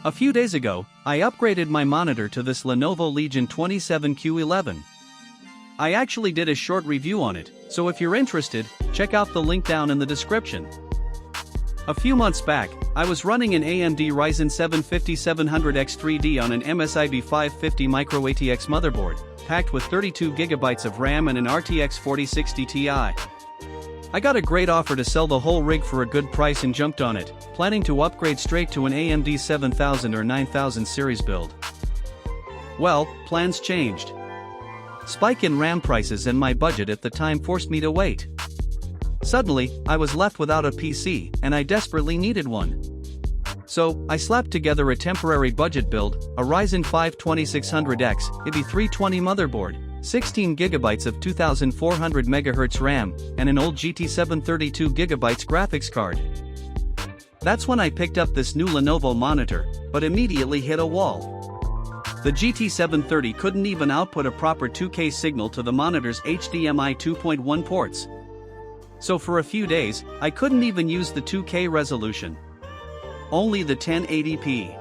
A few days ago, I upgraded my monitor to this Lenovo Legion 27Q11. I actually did a short review on it, so if you're interested, check out the link down in the description. A few months back, I was running an AMD Ryzen 7 5700X 3D on an MSI B550 Micro ATX motherboard, packed with 32GB of RAM and an RTX 4060 Ti. I got a great offer to sell the whole rig for a good price and jumped on it, planning to upgrade straight to an AMD 7000 or 9000 series build. Well, plans changed. Spike in RAM prices and my budget at the time forced me to wait. Suddenly, I was left without a PC, and I desperately needed one. So, I slapped together a temporary budget build, a Ryzen 5 2600X, EB320 motherboard, 16GB of 2400MHz RAM, and an old GT7 32GB graphics card. That's when I picked up this new Lenovo monitor, but immediately hit a wall. The GT730 couldn't even output a proper 2K signal to the monitor's HDMI 2.1 ports. So for a few days, I couldn't even use the 2K resolution. Only the 1080p.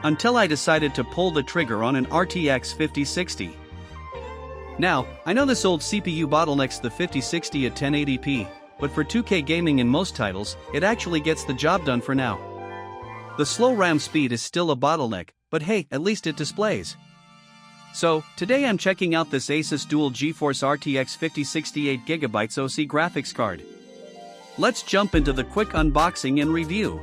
Until I decided to pull the trigger on an RTX 5060. Now, I know this old CPU bottlenecks the 5060 at 1080p, but for 2K gaming in most titles, it actually gets the job done for now. The slow RAM speed is still a bottleneck, but hey, at least it displays. So, today I'm checking out this ASUS Dual GeForce RTX 5068GB OC graphics card. Let's jump into the quick unboxing and review.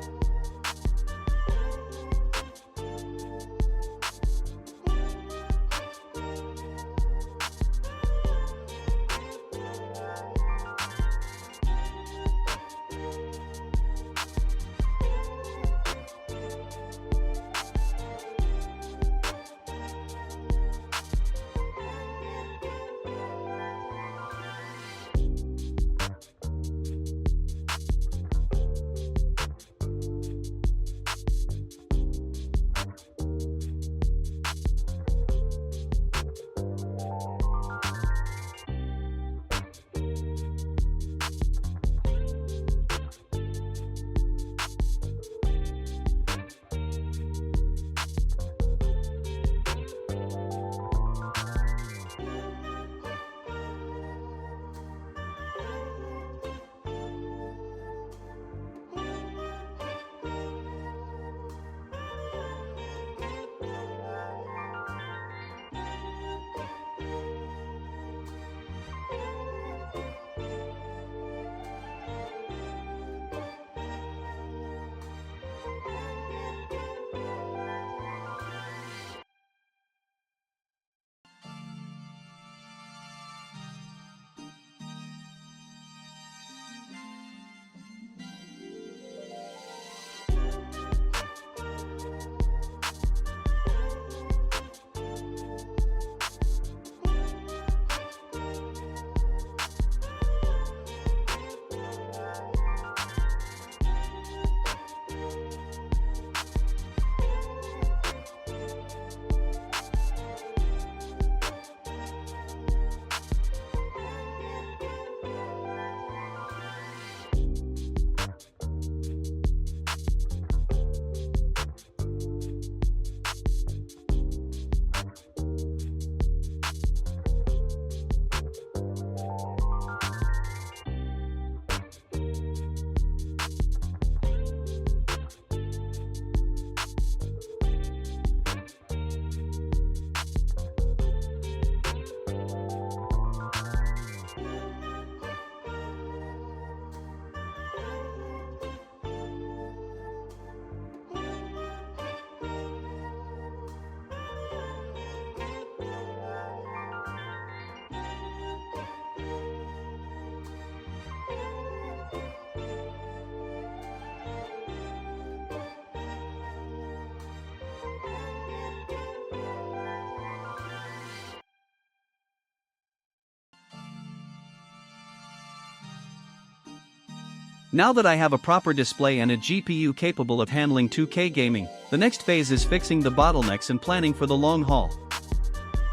Now that I have a proper display and a GPU capable of handling 2K gaming, the next phase is fixing the bottlenecks and planning for the long haul.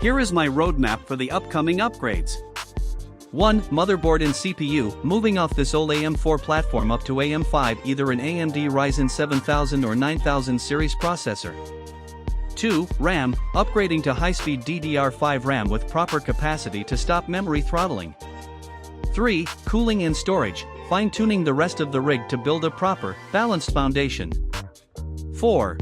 Here is my roadmap for the upcoming upgrades. 1. Motherboard and CPU, moving off this old AM4 platform up to AM5, either an AMD Ryzen 7000 or 9000 series processor. 2. RAM, upgrading to high-speed DDR5 RAM with proper capacity to stop memory throttling. 3. Cooling and storage, fine-tuning the rest of the rig to build a proper, balanced foundation. 4.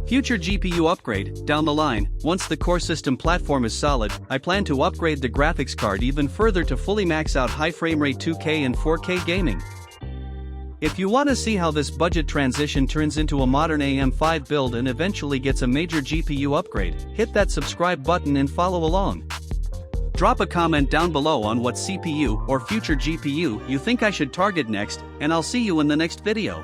Future GPU upgrade, down the line. Once the core system platform is solid, I plan to upgrade the graphics card even further to fully max out high frame rate 2K and 4K gaming. If you want to see how this budget transition turns into a modern AM5 build and eventually gets a major GPU upgrade, hit that subscribe button and follow along. Drop a comment down below on what CPU or future GPU you think I should target next, and I'll see you in the next video.